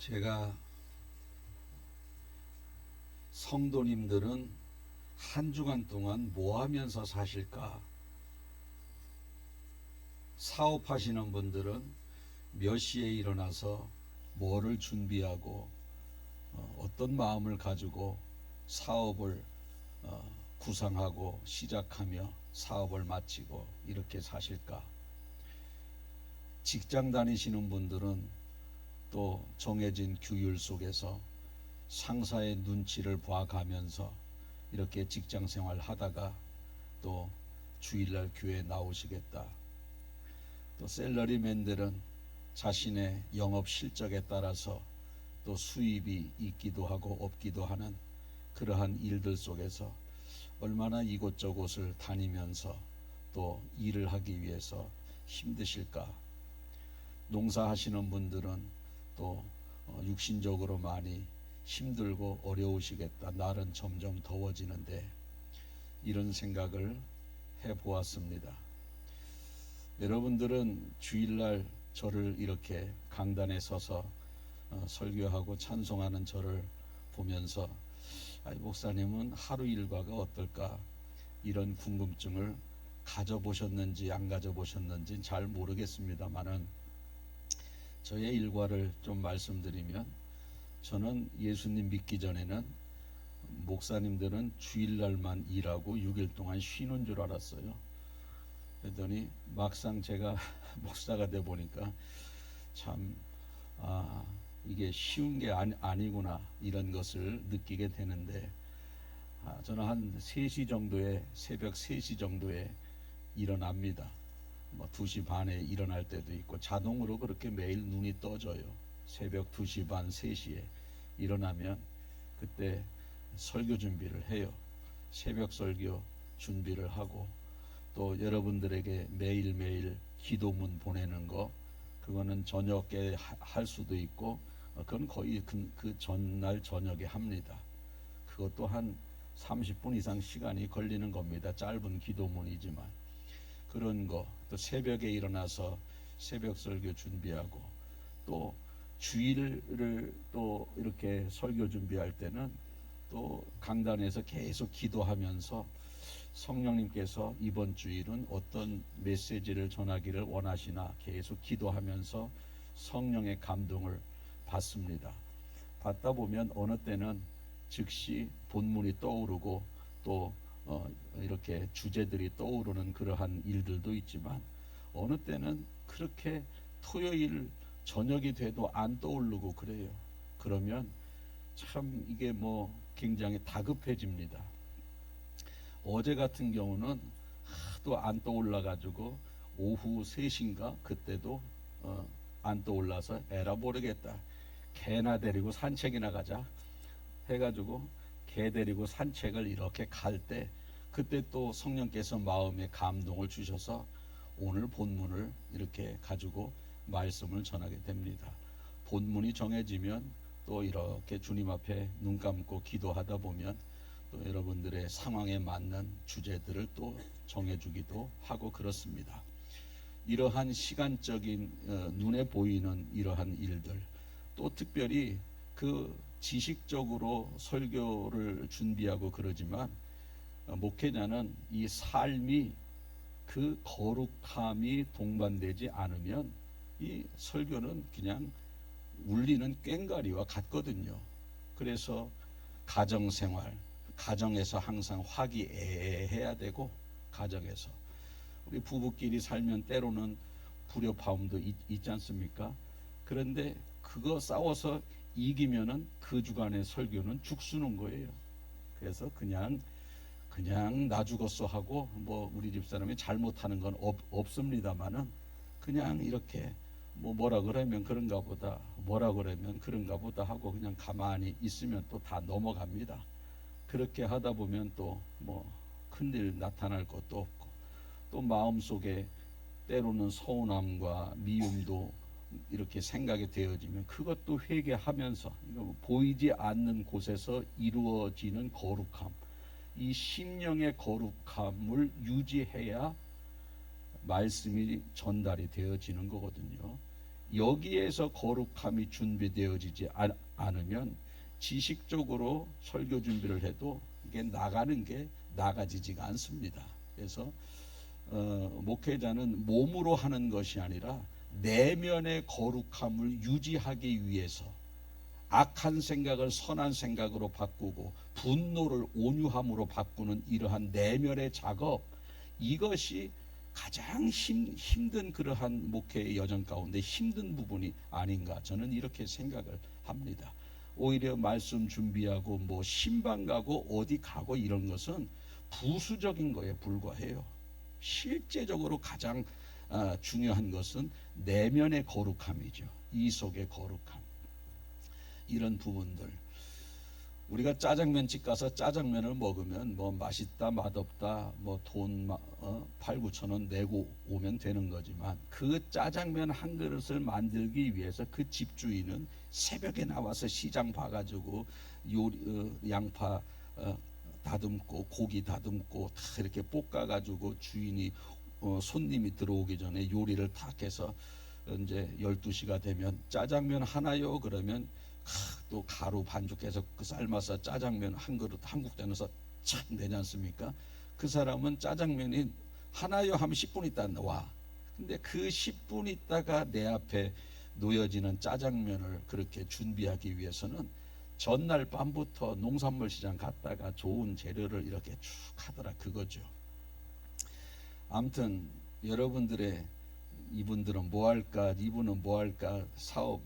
제가 성도님들은 한 주간 동안 뭐 하면서 사실까? 사업하시는 분들은 몇 시에 일어나서 뭐를 준비하고 어떤 마음을 가지고 사업을 구상하고 시작하며 사업을 마치고 이렇게 사실까? 직장 다니시는 분들은 또 정해진 규율 속에서 상사의 눈치를 봐가면서 이렇게 직장 생활 하다가 또 주일날 교회에 나오시겠다. 또 셀러리맨들은 자신의 영업 실적에 따라서 또 수입이 있기도 하고 없기도 하는 그러한 일들 속에서 얼마나 이곳저곳을 다니면서 또 일을 하기 위해서 힘드실까. 농사하시는 분들은 또 육신적으로 많이 힘들고 어려우시겠다. 날은 점점 더워지는데 이런 생각을 해보았습니다. 여러분들은 주일날 저를 이렇게 강단에 서서 설교하고 찬송하는 저를 보면서 목사님은 하루 일과가 어떨까 이런 궁금증을 가져보셨는지 안 가져보셨는지 잘 모르겠습니다만은 저의 일과를 좀 말씀드리면 저는 예수님 믿기 전에는 목사님들은 주일날만 일하고 6일 동안 쉬는 줄 알았어요. 그랬더니 막상 제가 목사가 돼 보니까 참 이게 쉬운 게 아니구나 이런 것을 느끼게 되는데 저는 한 3시 정도에 새벽 3시 정도에 일어납니다. 2시 반에 일어날 때도 있고 자동으로 그렇게 매일 눈이 떠져요. 새벽 2시 반 3시에 일어나면 그때 설교 준비를 해요. 새벽 설교 준비를 하고 또 여러분들에게 매일매일 기도문 보내는 거 그거는 저녁에 할 수도 있고 그건 거의 그 전날 저녁에 합니다. 그것도 한 30분 이상 시간이 걸리는 겁니다. 짧은 기도문이지만 그런 거 또 새벽에 일어나서 새벽 설교 준비하고 또 주일을 또 이렇게 설교 준비할 때는 또 강단에서 계속 기도하면서 성령님께서 이번 주일은 어떤 메시지를 전하기를 원하시나 계속 기도하면서 성령의 감동을 받습니다. 받다 보면 어느 때는 즉시 본문이 떠오르고 또 이렇게 주제들이 떠오르는 그러한 일들도 있지만 어느 때는 그렇게 토요일 저녁이 돼도 안 떠오르고 그래요. 그러면 참 이게 굉장히 다급해집니다. 어제 같은 경우는 하도 안 떠올라 가지고 오후 3시인가 그때도 안 떠올라서 에라 모르겠다. 개나 데리고 산책이나 가자 해가지고 개 데리고 산책을 이렇게 갈 때 그때 또 성령께서 마음에 감동을 주셔서 오늘 본문을 이렇게 가지고 말씀을 전하게 됩니다. 본문이 정해지면 또 이렇게 주님 앞에 눈 감고 기도하다 보면 또 여러분들의 상황에 맞는 주제들을 또 정해주기도 하고 그렇습니다. 이러한 시간적인 눈에 보이는 이러한 일들 또 특별히 그 지식적으로 설교를 준비하고 그러지만 목회자는 이 삶이 그 거룩함이 동반되지 않으면 이 설교는 그냥 울리는 꽹과리와 같거든요. 그래서 가정생활, 가정에서 항상 화기애애해야 되고 가정에서 우리 부부끼리 살면 때로는 불협화음도 있지 않습니까? 그런데 그거 싸워서 이기면은 그 주간의 설교는 죽쓰는 거예요. 그래서 그냥 나 죽었어 하고 우리 집사람이 잘못하는 건 없습니다만은 그냥 이렇게 뭐라 그러면 그런가 보다 뭐라 그러면 그런가 보다 하고 그냥 가만히 있으면 또 다 넘어갑니다. 그렇게 하다 보면 또 큰일 나타날 것도 없고 또 마음속에 때로는 서운함과 미움도 이렇게 생각이 되어지면 그것도 회개하면서 보이지 않는 곳에서 이루어지는 거룩함, 이 심령의 거룩함을 유지해야 말씀이 전달이 되어지는 거거든요. 여기에서 거룩함이 준비되어지지 않으면 지식적으로 설교 준비를 해도 이게 나가는 게 나가지지가 않습니다. 그래서 목회자는 몸으로 하는 것이 아니라 내면의 거룩함을 유지하기 위해서 악한 생각을 선한 생각으로 바꾸고 분노를 온유함으로 바꾸는 이러한 내면의 작업, 이것이 가장 힘든 그러한 목회의 여정 가운데 힘든 부분이 아닌가, 저는 이렇게 생각을 합니다. 오히려 말씀 준비하고 뭐 신방 가고 어디 가고 이런 것은 부수적인 거에 불과해요. 실제적으로 가장 중요한 것은 내면의 거룩함이죠. 이 속의 거룩함. 이런 부분들, 우리가 짜장면집 가서 짜장면을 먹으면 뭐 맛있다 맛없다 뭐 돈 8, 9천 원 내고 오면 되는 거지만, 그 짜장면 한 그릇을 만들기 위해서 그 집주인은 새벽에 나와서 시장 봐가지고 양파 다듬고 고기 다듬고 다 이렇게 볶아가지고 주인이 손님이 들어오기 전에 요리를 다 해서 이제 12시가 되면 짜장면 하나요? 그러면 또 가루 반죽해서 그 삶아서 짜장면 한 그릇 한국전에서 착 내지 않습니까? 그 사람은 짜장면이 하나요 하면 10분 있다 와. 근데 그 10분 있다가 내 앞에 놓여지는 짜장면을 그렇게 준비하기 위해서는 전날 밤부터 농산물 시장 갔다가 좋은 재료를 이렇게 쭉 하더라, 그거죠. 아무튼 여러분들의 이분들은 뭐 할까, 이분은 뭐 할까, 사업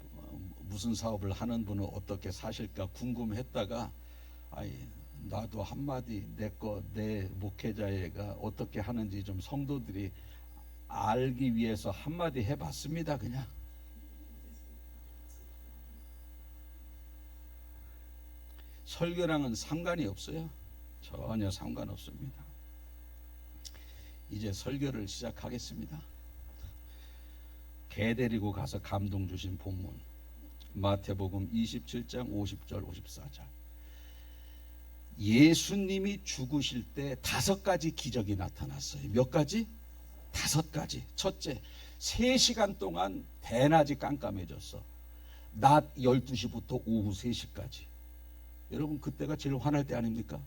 무슨 사업을 하는 분은 어떻게 사실까 궁금했다가, 나도 한마디 내 목회자애가 어떻게 하는지 좀 성도들이 알기 위해서 한마디 해봤습니다. 그냥 설교랑은 상관이 없어요. 전혀 상관없습니다. 이제 설교를 시작하겠습니다. 개 데리고 가서 감동 주신 본문 마태복음 27장 50절 54절. 예수님이 죽으실 때 5가지 기적이 나타났어요. 몇 가지? 5가지. 첫째, 3시간 동안 대낮이 깜깜해졌어. 낮 12시부터 오후 3시까지. 여러분, 그때가 제일 화날 때 아닙니까?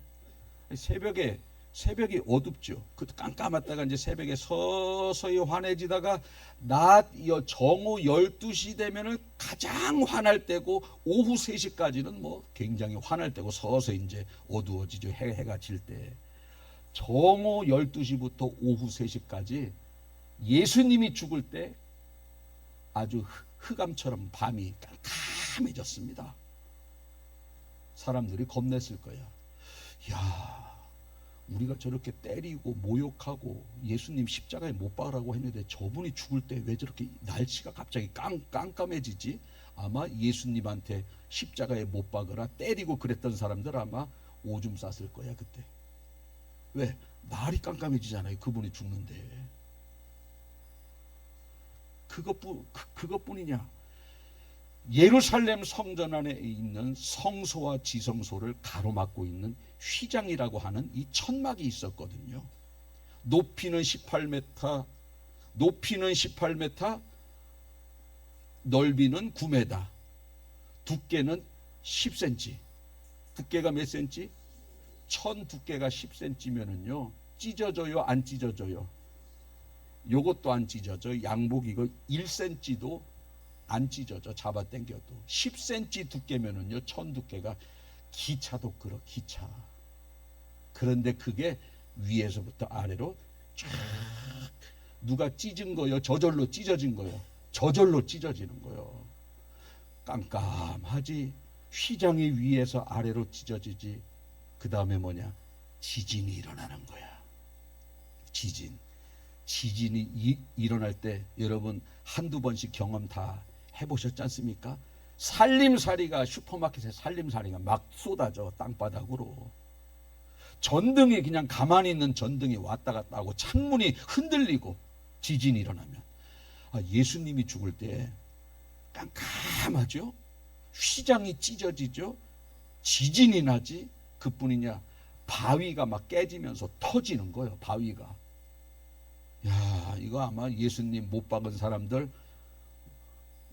새벽이 어둡죠. 그 깜깜했다가 이제 새벽에 서서히 환해지다가 낮 정오 12시 되면은 가장 환할 때고, 오후 3시까지는 뭐 굉장히 환할 때고 서서히 이제 어두워지죠. 해가 질 때. 정오 12시부터 오후 3시까지 예수님이 죽을 때 아주 흑암처럼 밤이 깜깜해졌습니다. 사람들이 겁냈을 거야. 야, 우리가 저렇게 때리고 모욕하고 예수님 십자가에 못 박으라고 했는데 저분이 죽을 때 왜 저렇게 날씨가 갑자기 깜깜해지지? 아마 예수님한테 십자가에 못 박으라 때리고 그랬던 사람들 아마 오줌 쌌을 거야 그때. 왜? 날이 깜깜해지잖아요. 그분이 죽는데. 그것뿐이냐? 예루살렘 성전 안에 있는 성소와 지성소를 가로막고 있는 휘장이라고 하는 이 천막이 있었거든요. 높이는 18m, 넓이는 9m, 두께는 10cm. 두께가 몇 cm? 천 두께가 10cm면은요, 찢어져요, 안 찢어져요? 요것도 안 찢어져. 양복 이거 1cm도 안 찢어져. 잡아당겨도 10cm 두께면은요, 천 두께가 기차도 끌어, 기차. 그런데 그게 위에서부터 아래로 쫙 누가 찢은 거요? 저절로 찢어진 거요? 저절로 찢어지는 거요. 깜깜하지. 휘장이 위에서 아래로 찢어지지. 그 다음에 뭐냐? 지진이 일어나는 거야. 지진이 일어날 때 여러분 한두 번씩 경험 다 해보셨지 않습니까? 살림살이가, 슈퍼마켓에 살림살이가 막 쏟아져 땅바닥으로. 전등이 그냥 가만히 있는 전등이 왔다 갔다 하고 창문이 흔들리고 지진이 일어나면, 예수님이 죽을 때 깜깜하죠. 휘장이 찢어지죠. 지진이 나지. 그뿐이냐, 바위가 막 깨지면서 터지는 거예요. 바위가. 야, 이거 아마 예수님 못 박은 사람들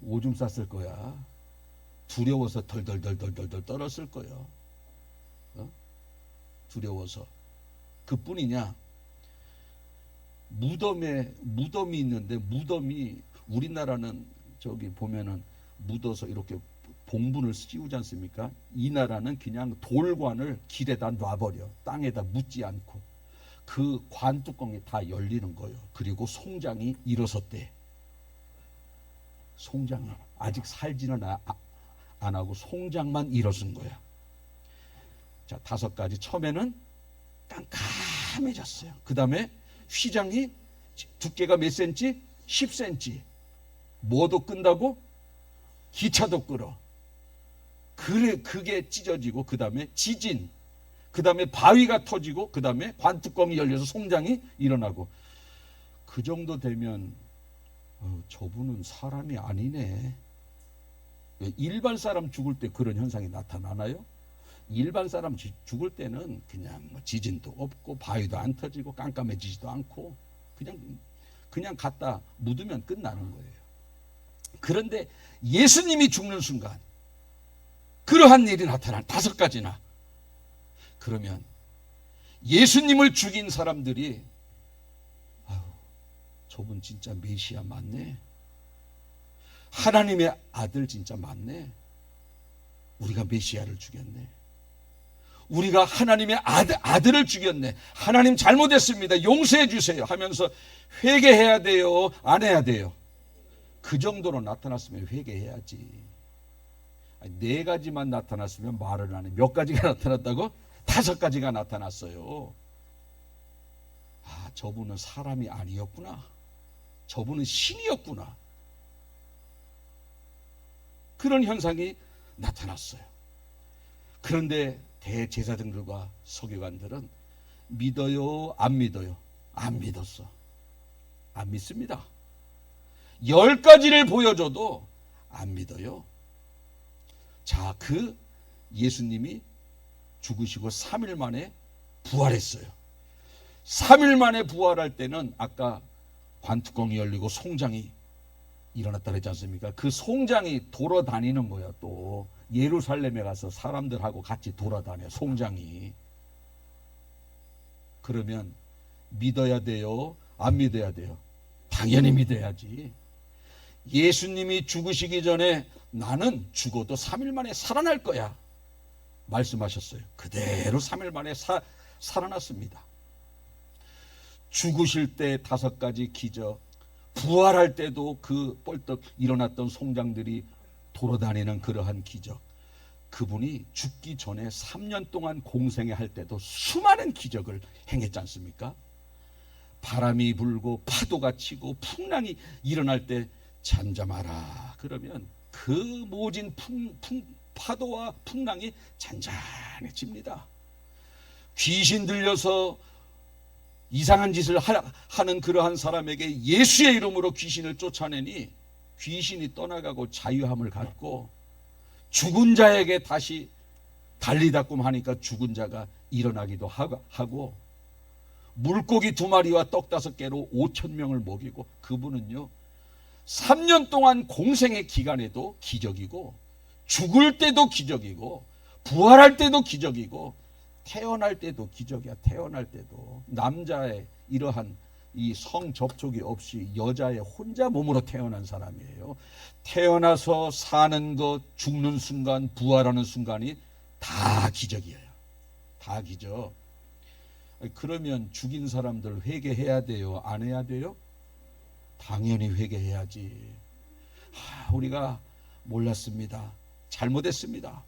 오줌 쌌을 거야. 두려워서 덜덜덜덜덜 떨었을 거예요. 두려워서. 그뿐이냐? 무덤이 있는데, 무덤이, 우리나라는 저기 보면은 묻어서 이렇게 봉분을 씌우지 않습니까? 이 나라는 그냥 돌관을 길에다 놔버려. 땅에다 묻지 않고. 그 관 뚜껑이 다 열리는 거예요. 그리고 송장이 일어섰대. 송장이 아직 살지는 안 하고 송장만 일어선 거야. 자, 5가지. 처음에는 깜깜해졌어요. 그 다음에 휘장이 두께가 몇 센치? 10cm. 뭐도 끈다고? 기차도 끌어. 그게 찢어지고, 그 다음에 지진, 그 다음에 바위가 터지고, 그 다음에 관뚜껑이 열려서 송장이 일어나고. 그 정도 되면 저분은 사람이 아니네. 일반 사람 죽을 때 그런 현상이 나타나나요? 일반 사람 죽을 때는 그냥 뭐 지진도 없고 바위도 안 터지고 깜깜해지지도 않고 그냥 갖다 묻으면 끝나는 거예요. 그런데 예수님이 죽는 순간 그러한 일이 나타난 5가지나. 그러면 예수님을 죽인 사람들이 저분 진짜 메시아 맞네. 하나님의 아들 진짜 맞네. 우리가 메시아를 죽였네. 우리가 하나님의 아들을 죽였네. 하나님 잘못했습니다. 용서해 주세요 하면서 회개해야 돼요? 안 해야 돼요? 그 정도로 나타났으면 회개해야지. 4가지만 나타났으면 말을 안 해. 몇 가지가 나타났다고? 5가지가 나타났어요. 저분은 사람이 아니었구나. 저분은 신이었구나. 그런 현상이 나타났어요. 그런데 대제사장들과 서기관들은 믿어요? 안 믿어요? 안 믿었어. 안 믿습니다. 10가지를 보여줘도 안 믿어요. 자, 그 예수님이 죽으시고 3일 만에 부활했어요. 3일 만에 부활할 때는 아까 관뚜껑이 열리고 송장이 일어났다 그랬지 않습니까? 그 송장이 돌아다니는 거야. 또 예루살렘에 가서 사람들하고 같이 돌아다녀, 송장이. 그러면 믿어야 돼요? 안 믿어야 돼요? 당연히 믿어야지. 예수님이 죽으시기 전에 나는 죽어도 3일 만에 살아날 거야 말씀하셨어요. 그대로 3일 만에 살아났습니다. 죽으실 때 5가지 기적, 부활할 때도 그 뻘떡 일어났던 송장들이 돌아다니는 그러한 기적. 그분이 죽기 전에 3년 동안 공생애 할 때도 수많은 기적을 행했지 않습니까? 바람이 불고 파도가 치고 풍랑이 일어날 때 잠잠하라 그러면 그 모진 파도와 풍랑이 잔잔해집니다. 귀신 들려서 이상한 짓을 하는 그러한 사람에게 예수의 이름으로 귀신을 쫓아내니 귀신이 떠나가고 자유함을 갖고, 죽은 자에게 다시 달리다꿈 하니까 죽은 자가 일어나기도 하고, 물고기 2마리와 떡 5개로 5,000명을 먹이고, 그분은요 3년 동안 공생의 기간에도 기적이고, 죽을 때도 기적이고, 부활할 때도 기적이고, 태어날 때도 기적이야. 태어날 때도 남자의 이러한 이 성접촉이 없이 여자의 혼자 몸으로 태어난 사람이에요. 태어나서 사는 것, 죽는 순간, 부활하는 순간이 다 기적이에요. 다 기적. 그러면 죽인 사람들 회개해야 돼요? 안 해야 돼요? 당연히 회개해야지. 우리가 몰랐습니다. 잘못했습니다.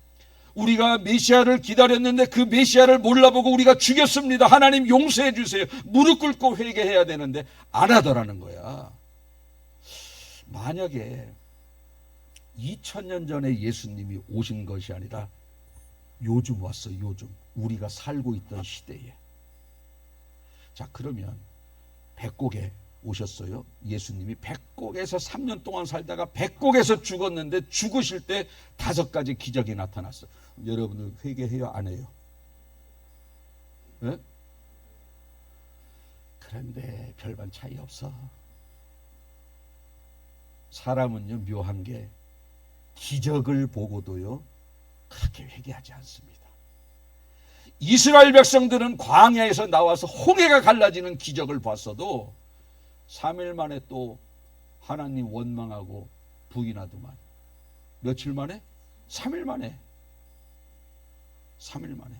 우리가 메시아를 기다렸는데 그 메시아를 몰라보고 우리가 죽였습니다. 하나님 용서해 주세요. 무릎 꿇고 회개해야 되는데 안 하더라는 거야. 만약에 2000년 전에 예수님이 오신 것이 아니라 요즘 왔어. 요즘 우리가 살고 있던 시대에. 자, 그러면 백곡에 오셨어요. 예수님이 백곡에서 3년 동안 살다가 백곡에서 죽었는데 죽으실 때 5가지 기적이 나타났어. 여러분들 회개해요? 안 해요? 네? 그런데 별반 차이 없어. 사람은요, 묘한 게 기적을 보고도요 그렇게 회개하지 않습니다. 이스라엘 백성들은 광야에서 나와서 홍해가 갈라지는 기적을 봤어도 3일 만에 또 하나님 원망하고 부인하더만. 며칠 만에? 3일 만에. 3일 만에.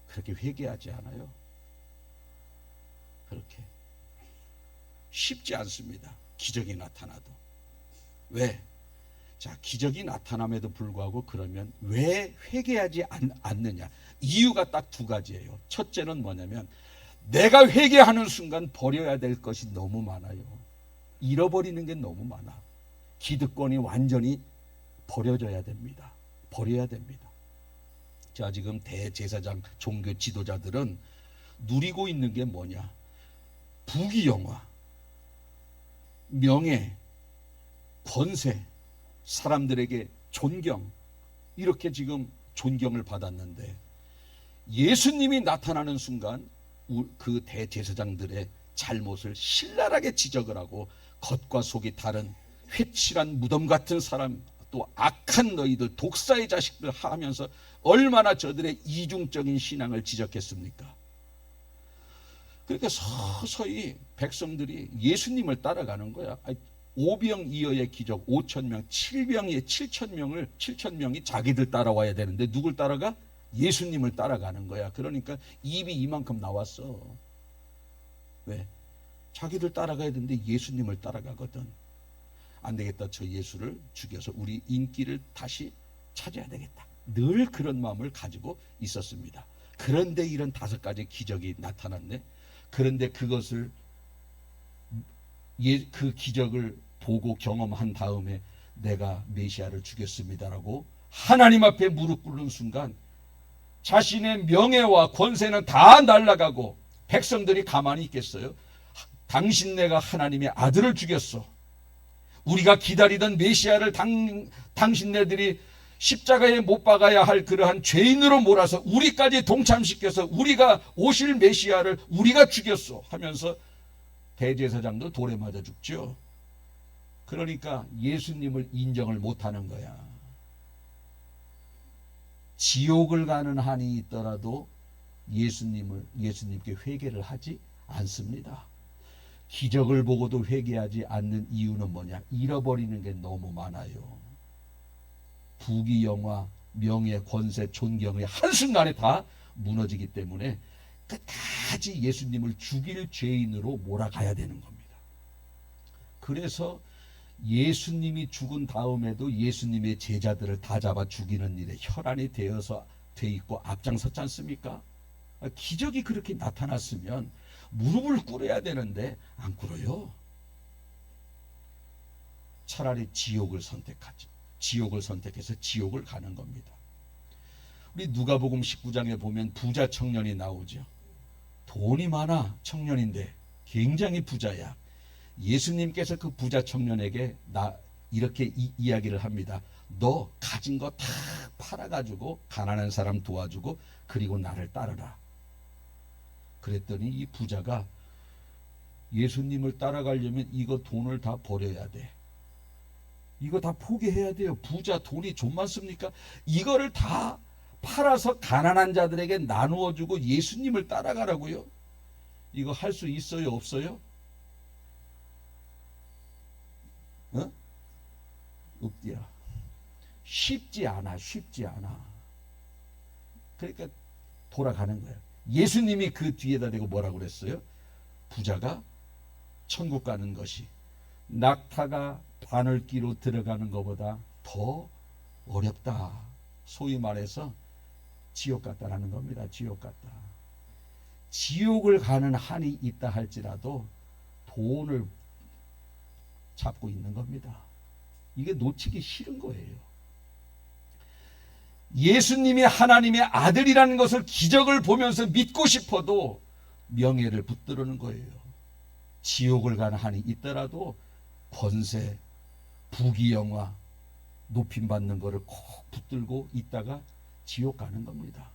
그렇게 회개하지 않아요? 그렇게 쉽지 않습니다. 기적이 나타나도. 왜? 자, 기적이 나타남에도 불구하고 그러면 왜 회개하지 않느냐? 이유가 딱 두 가지예요. 첫째는 뭐냐면 내가 회개하는 순간 버려야 될 것이 너무 많아요. 잃어버리는 게 너무 많아. 기득권이 완전히 버려져야 됩니다. 버려야 됩니다. 자, 지금 대제사장 종교 지도자들은 누리고 있는 게 뭐냐? 부귀영화, 명예, 권세, 사람들에게 존경, 이렇게 지금 존경을 받았는데 예수님이 나타나는 순간 그 대제사장들의 잘못을 신랄하게 지적을 하고 겉과 속이 다른 회칠한 무덤 같은 사람, 또 악한 너희들, 독사의 자식들 하면서 얼마나 저들의 이중적인 신앙을 지적했습니까? 그러니까 서서히 백성들이 예수님을 따라가는 거야. 오병이어의 기적 5,000명, 7,000명이 자기들 따라와야 되는데 누굴 따라가? 예수님을 따라가는 거야. 그러니까 입이 이만큼 나왔어. 왜? 자기들 따라가야 되는데 예수님을 따라가거든. 안 되겠다. 저 예수를 죽여서 우리 인기를 다시 찾아야 되겠다. 늘 그런 마음을 가지고 있었습니다. 그런데 이런 5가지 기적이 나타났네. 그런데 그것을 그 기적을 보고 경험한 다음에 내가 메시아를 죽였습니다라고 하나님 앞에 무릎 꿇는 순간 자신의 명예와 권세는 다 날아가고 백성들이 가만히 있겠어요? 당신네가 하나님의 아들을 죽였어. 우리가 기다리던 메시아를 당신네들이 십자가에 못 박아야 할 그러한 죄인으로 몰아서 우리까지 동참시켜서 우리가 오실 메시아를 우리가 죽였어 하면서 대제사장도 돌에 맞아 죽죠. 그러니까 예수님을 인정을 못하는 거야. 지옥을 가는 한이 있더라도 예수님께 회개를 하지 않습니다. 기적을 보고도 회개하지 않는 이유는 뭐냐? 잃어버리는 게 너무 많아요. 부귀영화, 명예, 권세, 존경이 한순간에 다 무너지기 때문에 끝까지 예수님을 죽일 죄인으로 몰아가야 되는 겁니다. 그래서 예수님이 죽은 다음에도 예수님의 제자들을 다 잡아 죽이는 일에 혈안이 돼 있고 앞장섰지 않습니까? 기적이 그렇게 나타났으면 무릎을 꿇어야 되는데 안 꿇어요. 차라리 지옥을 선택하죠. 지옥을 선택해서 지옥을 가는 겁니다. 우리 누가복음 19장에 보면 부자 청년이 나오죠. 돈이 많아 청년인데 굉장히 부자야. 예수님께서 그 부자 청년에게 이렇게 이야기를 합니다. 너 가진 거 다 팔아가지고 가난한 사람 도와주고 그리고 나를 따르라. 그랬더니 이 부자가 예수님을 따라가려면 이거 돈을 다 버려야 돼. 이거 다 포기해야 돼요. 부자 돈이 좀 많습니까? 이거를 다 팔아서 가난한 자들에게 나누어 주고 예수님을 따라가라고요? 이거 할 수 있어요? 없어요? 어? 없디야. 쉽지 않아. 그러니까 돌아가는 거예요. 예수님이 그 뒤에다 대고 뭐라고 그랬어요? 부자가 천국 가는 것이 낙타가 바늘기로 들어가는 것보다 더 어렵다. 소위 말해서 지옥 같다라는 겁니다. 지옥 같다. 지옥을 가는 한이 있다 할지라도 돈을 잡고 있는 겁니다. 이게 놓치기 싫은 거예요. 예수님이 하나님의 아들이라는 것을 기적을 보면서 믿고 싶어도 명예를 붙들는 거예요. 지옥을 가는 한이 있더라도 권세, 부귀영화, 높임받는 것을 꼭 붙들고 있다가 지옥 가는 겁니다.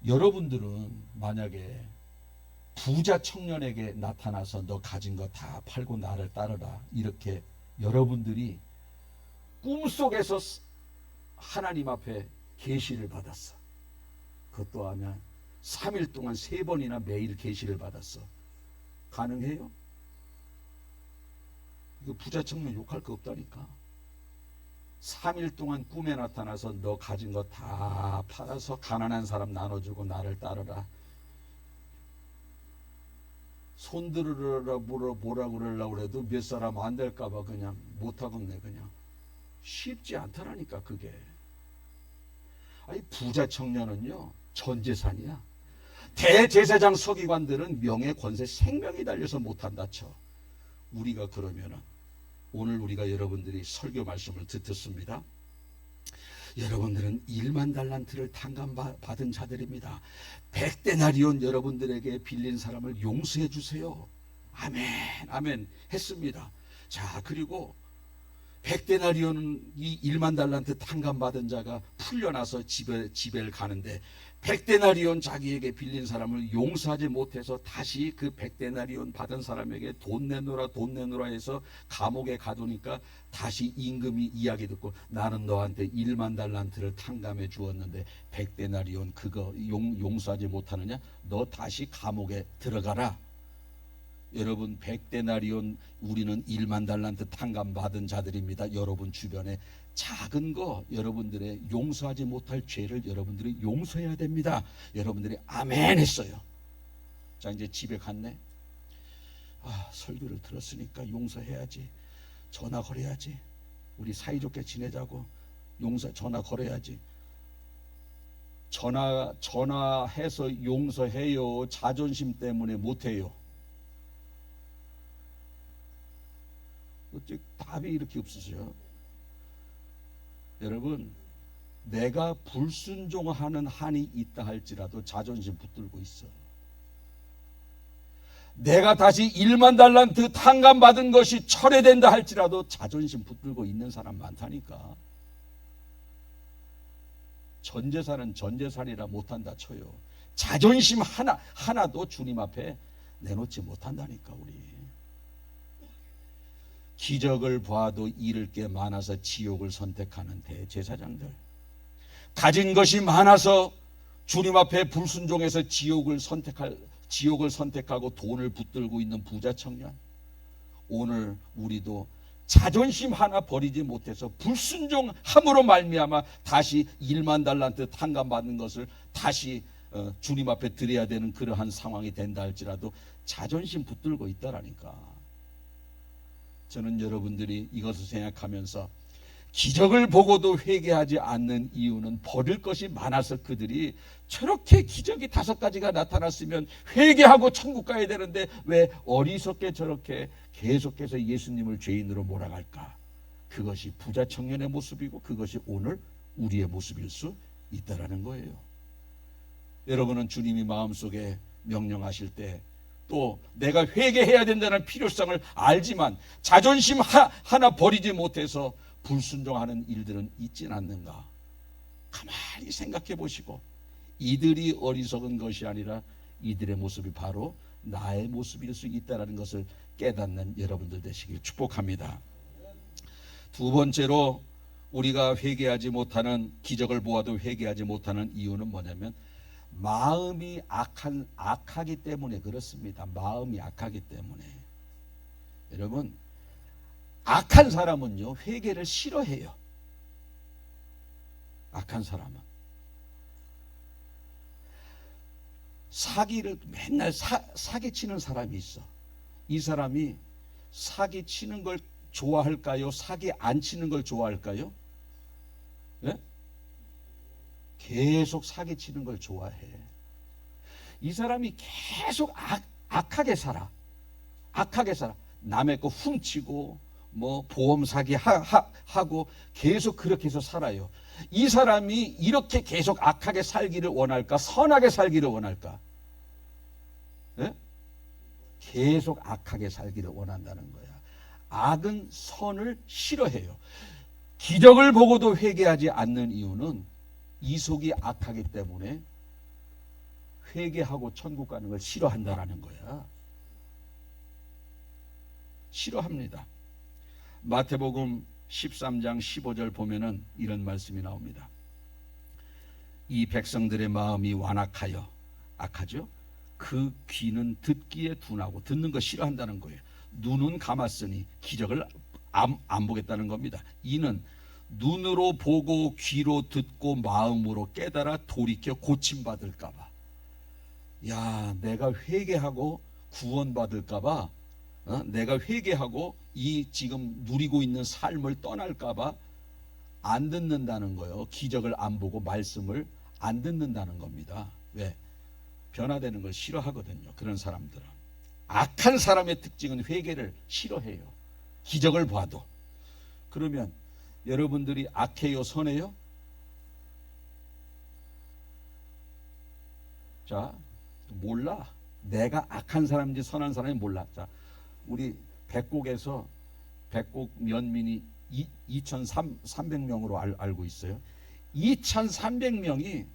여러분들은 만약에 부자 청년에게 나타나서 너 가진 거 다 팔고 나를 따르라. 이렇게 여러분들이 꿈속에서 하나님 앞에 계시를 받았어. 그것도 하면 3일 동안 3번이나 매일 계시를 받았어. 가능해요? 이거 부자 청년 욕할 거 없다니까. 3일 동안 꿈에 나타나서 너 가진 거 다 팔아서 가난한 사람 나눠주고 나를 따르라. 손 들으라 뭐라 그러려고 그래도 몇 사람 안 될까봐 그냥 못하겠네. 그냥 쉽지 않더라니까 그게. 아니 부자 청년은요 전 재산이야. 대제사장 서기관들은 명예 권세 생명이 달려서 못한다 쳐. 우리가 그러면은 오늘 우리가 여러분들이 설교 말씀을 듣습니다. 여러분들은 1만 달란트를 탕감받은 자들입니다. 100데나리온 여러분들에게 빌린 사람을 용서해 주세요. 아멘 아멘 했습니다. 자 그리고 100데나리온은 이 1만 달란트 탕감받은 자가 풀려나서 집에 가는데 100데나리온 자기에게 빌린 사람을 용서하지 못해서 다시 그 100데나리온 받은 사람에게 돈 내놓으라 해서 감옥에 가두니까 다시 임금이 이야기 듣고 나는 너한테 1만 달란트를 탕감해 주었는데 100데나리온 그거 용서하지 못하느냐? 너 다시 감옥에 들어가라. 여러분 100데나리온 우리는 1만 달란트 탕감받은 자들입니다. 여러분 주변에 작은 거 여러분들의 용서하지 못할 죄를 여러분들이 용서해야 됩니다. 여러분들이 아멘 했어요. 자 이제 집에 갔네. 설교를 들었으니까 용서해야지. 전화 걸어야지. 우리 사이좋게 지내자고 전화 걸어야지. 전화해서 용서해요. 자존심 때문에 못해요. 어째 답이 이렇게 없으세요? 여러분 내가 불순종하는 한이 있다 할지라도 자존심 붙들고 있어. 내가 다시 1만 달란트 탕감받은 것이 철회된다 할지라도 자존심 붙들고 있는 사람 많다니까. 전재산은 전재산이라 못한다 쳐요. 자존심 하나도 주님 앞에 내놓지 못한다니까. 우리 기적을 봐도 잃을 게 많아서 지옥을 선택하는 대제사장들, 가진 것이 많아서 주님 앞에 불순종해서 지옥을 선택하고 돈을 붙들고 있는 부자 청년, 오늘 우리도 자존심 하나 버리지 못해서 불순종함으로 말미암아 다시 1만 달란트 탕감받는 것을 다시 주님 앞에 드려야 되는 그러한 상황이 된다 할지라도 자존심 붙들고 있다라니까. 저는 여러분들이 이것을 생각하면서 기적을 보고도 회개하지 않는 이유는 버릴 것이 많아서 그들이 저렇게 기적이 5가지가 나타났으면 회개하고 천국 가야 되는데 왜 어리석게 저렇게 계속해서 예수님을 죄인으로 몰아갈까? 그것이 부자 청년의 모습이고 그것이 오늘 우리의 모습일 수 있다라는 거예요. 여러분은 주님이 마음속에 명령하실 때 또 내가 회개해야 된다는 필요성을 알지만 자존심 하나 버리지 못해서 불순종하는 일들은 있진 않는가? 가만히 생각해 보시고 이들이 어리석은 것이 아니라 이들의 모습이 바로 나의 모습일 수 있다는 것을 깨닫는 여러분들 되시길 축복합니다. 두 번째로 우리가 회개하지 못하는, 기적을 보아도 회개하지 못하는 이유는 뭐냐면 마음이 악하기 때문에 그렇습니다. 마음이 악하기 때문에. 여러분 악한 사람은요 회개를 싫어해요. 악한 사람은 사기를 맨날 사기치는 사람이 있어. 이 사람이 사기치는 걸 좋아할까요? 사기 안 치는 걸 좋아할까요? 네? 계속 사기치는 걸 좋아해. 이 사람이 계속 악하게 살아. 악하게 살아. 남의 거 훔치고 뭐 보험 사기 하고 계속 그렇게 해서 살아요. 이 사람이 이렇게 계속 악하게 살기를 원할까? 선하게 살기를 원할까? 네? 계속 악하게 살기를 원한다는 거야. 악은 선을 싫어해요. 기적을 보고도 회개하지 않는 이유는 이 속이 악하기 때문에 회개하고 천국 가는 걸 싫어한다라는 거야. 싫어합니다. 마태복음 13장 15절 보면은 이런 말씀이 나옵니다. 이 백성들의 마음이 완악하여, 악하죠? 그 귀는 듣기에 둔하고, 듣는 거 싫어한다는 거예요. 눈은 감았으니 기적을 안 보겠다는 겁니다. 이는 눈으로 보고 귀로 듣고 마음으로 깨달아 돌이켜 고침받을까 봐. 야, 내가 회개하고 구원받을까 봐, 내가 회개하고 이 지금 누리고 있는 삶을 떠날까 봐 안 듣는다는 거예요. 기적을 안 보고 말씀을 안 듣는다는 겁니다. 왜? 변화되는 걸 싫어하거든요. 그런 사람들은. 악한 사람의 특징은 회개를 싫어해요. 기적을 봐도. 그러면 여러분들이 악해요, 선해요? 자, 몰라. 내가 악한 사람인지 선한 사람인지 몰라. 자, 우리 백곡에서 백곡 면민이 2,300명으로 알고 있어요. 2,300명이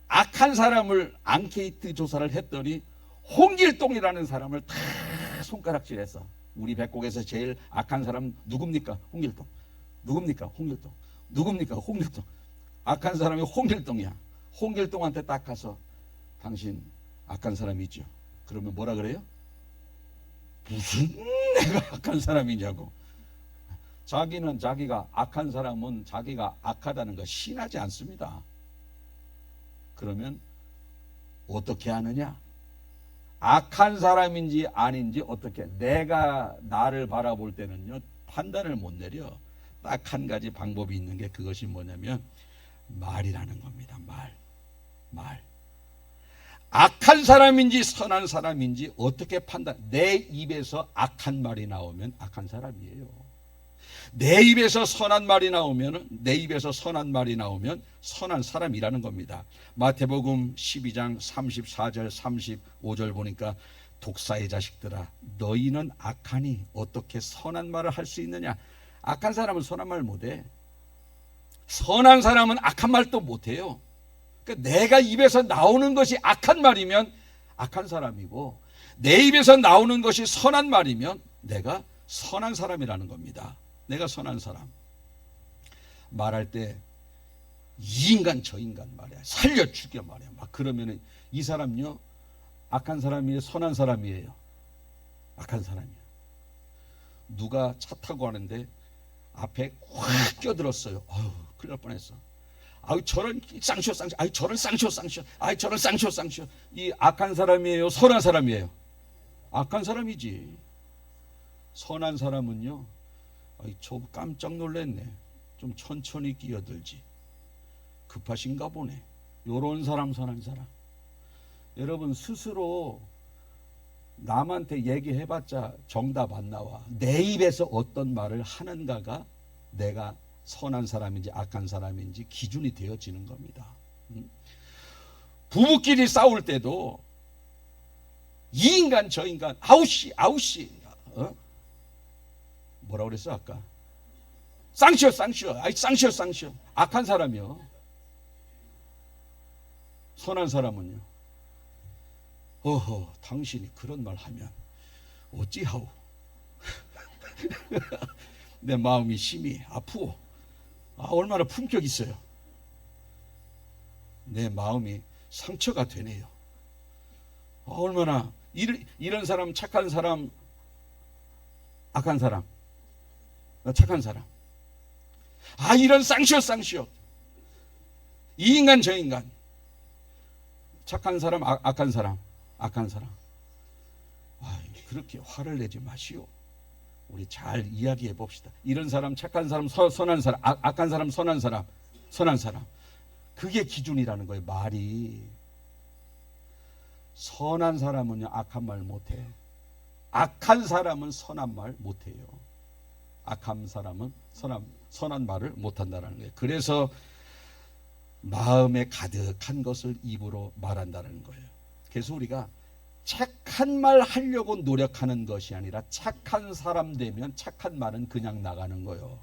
악한 사람을 앙케이트 조사를 했더니 홍길동이라는 사람을 다 손가락질했어. 우리 백곡에서 제일 악한 사람 누굽니까? 홍길동. 누굽니까? 홍길동. 누굽니까? 홍길동. 악한 사람이 홍길동이야. 홍길동한테 딱 가서 당신 악한 사람이죠. 그러면 뭐라 그래요? 무슨 내가 악한 사람이냐고. 자기는 자기가 악한 사람은 자기가 악하다는 거 신하지 않습니다. 그러면 어떻게 하느냐? 악한 사람인지 아닌지 어떻게, 내가 나를 바라볼 때는요 판단을 못 내려. 딱 한 가지 방법이 있는 게, 그것이 뭐냐면 말이라는 겁니다. 말. 악한 사람인지 선한 사람인지 어떻게 판단? 내 입에서 악한 말이 나오면 악한 사람이에요. 내 입에서 선한 말이 나오면, 내 입에서 선한 말이 나오면 선한 사람이라는 겁니다. 마태복음 12장 34절 35절 보니까, 독사의 자식들아 너희는 악하니 어떻게 선한 말을 할 수 있느냐. 악한 사람은 선한 말 못해. 선한 사람은 악한 말도 못해요. 그러니까 내가 입에서 나오는 것이 악한 말이면 악한 사람이고, 내 입에서 나오는 것이 선한 말이면 내가 선한 사람이라는 겁니다. 내가 선한 사람. 말할 때 이 인간 저 인간 말이야, 살려 죽여 말이야. 막 그러면 이 사람요 악한 사람이에요, 선한 사람이에요? 악한 사람이야. 누가 차 타고 가는데 앞에 확 껴들었어요. 아유, 큰일 날 뻔했어. 아유, 저런 쌍쇼. 아유, 저런 쌍쇼. 아유, 저런 쌍쇼. 이 악한 사람이에요, 선한 사람이에요? 악한 사람이지. 선한 사람은요, 아이, 저 깜짝 놀랐네. 좀 천천히 끼어들지. 급하신가 보네. 요런 사람, 선한 사람. 여러분, 스스로 남한테 얘기해봤자 정답 안 나와. 내 입에서 어떤 말을 하는가가 내가 선한 사람인지 악한 사람인지 기준이 되어지는 겁니다. 부부끼리 싸울 때도 이 인간 저 인간 아우씨 뭐라고 그랬어 아까? 쌍시오. 아이, 쌍시오. 악한 사람이요. 선한 사람은요, 어허, 당신이 그런 말 하면 어찌하오. 내 마음이 심히 아프오. 얼마나 품격 있어요. 내 마음이 상처가 되네요. 얼마나 이런 사람, 착한 사람, 악한 사람, 착한 사람. 이런 쌍시오. 이 인간 저 인간. 착한 사람, 악한 사람. 그렇게 화를 내지 마시오. 우리 잘 이야기해 봅시다. 이런 사람, 착한 사람, 선한 사람, 악한 사람, 선한 사람. 그게 기준이라는 거예요. 말이. 선한 사람은요 악한 말 못해. 악한 사람은 선한 말 못해요. 악한 사람은 선한 말을 못한다는 거예요. 그래서 마음에 가득한 것을 입으로 말한다는 거예요. 그래서 우리가 착한 말 하려고 노력하는 것이 아니라 착한 사람 되면 착한 말은 그냥 나가는 거예요.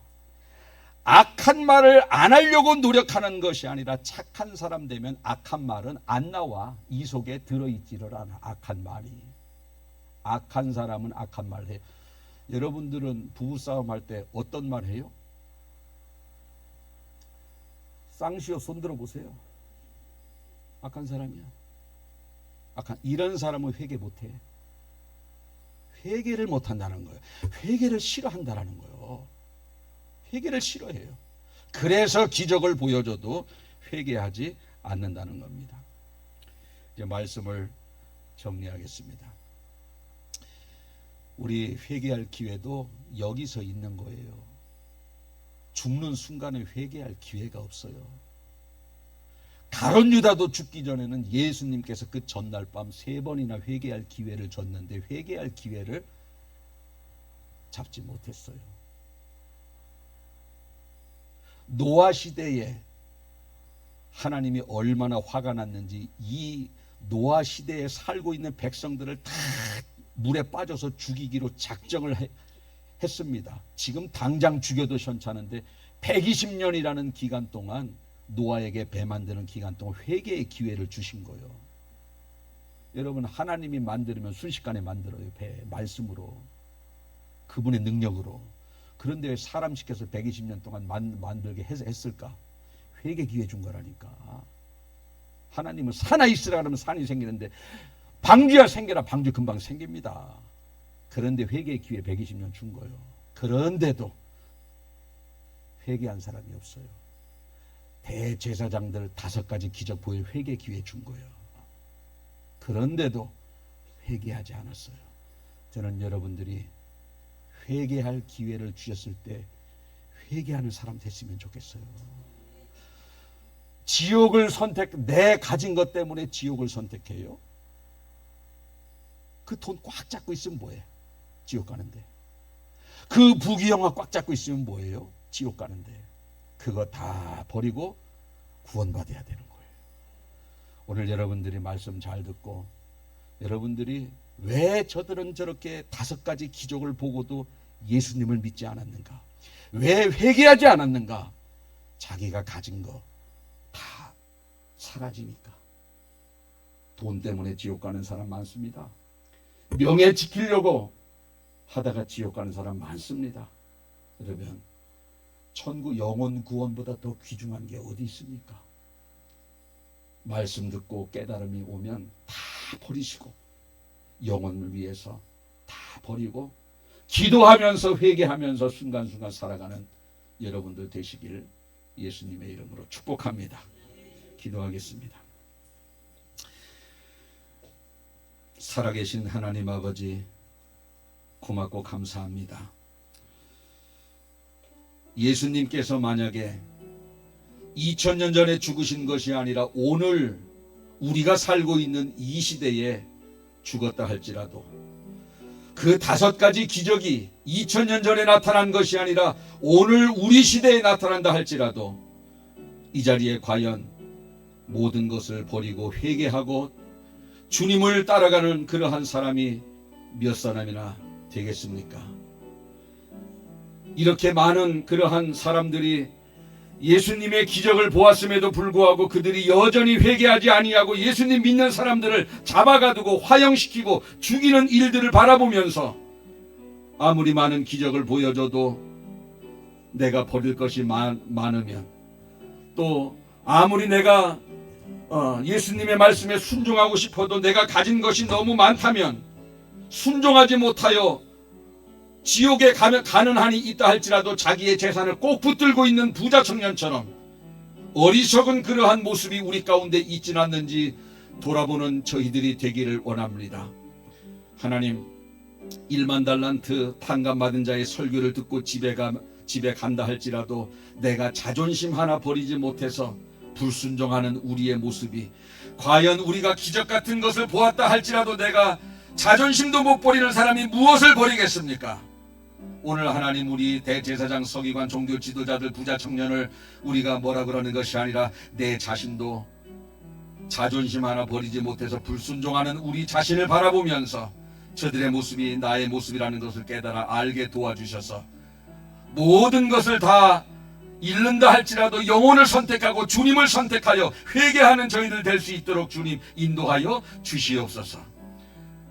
악한 말을 안 하려고 노력하는 것이 아니라 착한 사람 되면 악한 말은 안 나와. 이 속에 들어있지를 않아. 악한 말이. 악한 사람은 악한 말 해요. 여러분들은 부부싸움 할 때 어떤 말 해요? 쌍시오 손 들어보세요. 악한 사람이야. 이런 사람은 회개 못해. 회개를 못한다는 거예요. 회개를 싫어한다는 거예요. 회개를 싫어해요. 그래서 기적을 보여줘도 회개하지 않는다는 겁니다. 이제 말씀을 정리하겠습니다. 우리 회개할 기회도 여기서 있는 거예요. 죽는 순간에 회개할 기회가 없어요. 가룟 유다도 죽기 전에는 예수님께서 그 전날 밤 3번이나 회개할 기회를 줬는데 회개할 기회를 잡지 못했어요. 노아 시대에 하나님이 얼마나 화가 났는지 이 노아 시대에 살고 있는 백성들을 다 물에 빠져서 죽이기로 작정을 했습니다. 지금 당장 죽여도 현찮은데 120년이라는 기간 동안 노아에게 배 만드는 기간 동안 회개의 기회를 주신 거예요. 여러분, 하나님이 만들면 순식간에 만들어요. 배 말씀으로, 그분의 능력으로. 그런데 왜 사람 시켜서 120년 동안 만들게 했을까? 회개 기회 준 거라니까. 하나님은 산에 있으라 그러면 산이 생기는데 방주야 생겨라. 방주 금방 생깁니다. 그런데 회개의 기회 120년 준 거예요. 그런데도 회개한 사람이 없어요. 대제사장들 5가지 기적 보일 회개 기회 준 거예요. 그런데도 회개하지 않았어요. 저는 여러분들이 회개할 기회를 주셨을 때 회개하는 사람 됐으면 좋겠어요. 지옥을 내 가진 것 때문에 지옥을 선택해요? 그 돈 꽉 잡고 있으면 뭐해? 지옥 가는데. 그 부귀영화 꽉 잡고 있으면 뭐예요? 지옥 가는데. 그거 다 버리고 구원받아야 되는 거예요. 오늘 여러분들이 말씀 잘 듣고 여러분들이 왜 저들은 저렇게 5가지 기적을 보고도 예수님을 믿지 않았는가? 왜 회개하지 않았는가? 자기가 가진 거 다 사라지니까. 돈 때문에 지옥 가는 사람 많습니다. 명예 지키려고 하다가 지옥 가는 사람 많습니다. 여러분, 천국 영혼 구원보다 더 귀중한 게 어디 있습니까? 말씀 듣고 깨달음이 오면 다 버리시고 영혼을 위해서 다 버리고 기도하면서 회개하면서 순간순간 살아가는 여러분들 되시길 예수님의 이름으로 축복합니다. 기도하겠습니다. 살아계신 하나님 아버지, 고맙고 감사합니다. 예수님께서 만약에 2000년 전에 죽으신 것이 아니라 오늘 우리가 살고 있는 이 시대에 죽었다 할지라도 그 5가지 기적이 2000년 전에 나타난 것이 아니라 오늘 우리 시대에 나타난다 할지라도 이 자리에 과연 모든 것을 버리고 회개하고 주님을 따라가는 그러한 사람이 몇 사람이나 되겠습니까? 이렇게 많은 그러한 사람들이 예수님의 기적을 보았음에도 불구하고 그들이 여전히 회개하지 아니하고 예수님 믿는 사람들을 잡아가두고 화형시키고 죽이는 일들을 바라보면서 아무리 많은 기적을 보여줘도 내가 버릴 것이 많으면 또 아무리 내가 예수님의 말씀에 순종하고 싶어도 내가 가진 것이 너무 많다면 순종하지 못하여 지옥에 가는 한이 있다 할지라도 자기의 재산을 꼭 붙들고 있는 부자 청년처럼 어리석은 그러한 모습이 우리 가운데 있지는 않는지 돌아보는 저희들이 되기를 원합니다. 하나님, 1만 달란트 탕감받은 자의 설교를 듣고 집에 간다 할지라도 내가 자존심 하나 버리지 못해서 불순종하는 우리의 모습이 과연 우리가 기적 같은 것을 보았다 할지라도 내가 자존심도 못 버리는 사람이 무엇을 버리겠습니까? 오늘 하나님, 우리 대제사장, 서기관, 종교 지도자들, 부자 청년을 우리가 뭐라 그러는 것이 아니라 내 자신도 자존심 하나 버리지 못해서 불순종하는 우리 자신을 바라보면서 저들의 모습이 나의 모습이라는 것을 깨달아 알게 도와주셔서 모든 것을 다 잃는다 할지라도 영혼을 선택하고 주님을 선택하여 회개하는 저희들 될 수 있도록 주님 인도하여 주시옵소서.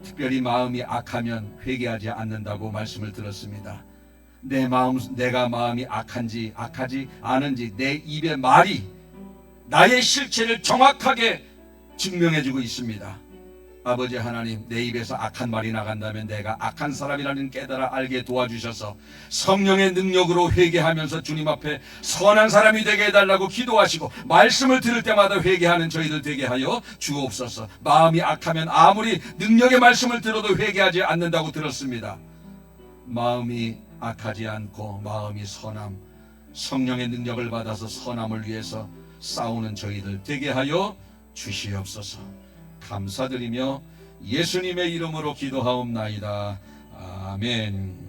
특별히 마음이 악하면 회개하지 않는다고 말씀을 들었습니다. 내가 마음이 악하지 않은지 내 입의 말이 나의 실체를 정확하게 증명해주고 있습니다. 아버지 하나님, 내 입에서 악한 말이 나간다면 내가 악한 사람이라는 깨달아 알게 도와주셔서 성령의 능력으로 회개하면서 주님 앞에 선한 사람이 되게 해달라고 기도하시고 말씀을 들을 때마다 회개하는 저희들 되게 하여 주옵소서. 마음이 악하면 아무리 능력의 말씀을 들어도 회개하지 않는다고 들었습니다. 마음이 악하지 않고 마음이 선함, 성령의 능력을 받아서 선함을 위해서 싸우는 저희들 되게 하여 주시옵소서. 감사드리며 예수님의 이름으로 기도하옵나이다. 아멘.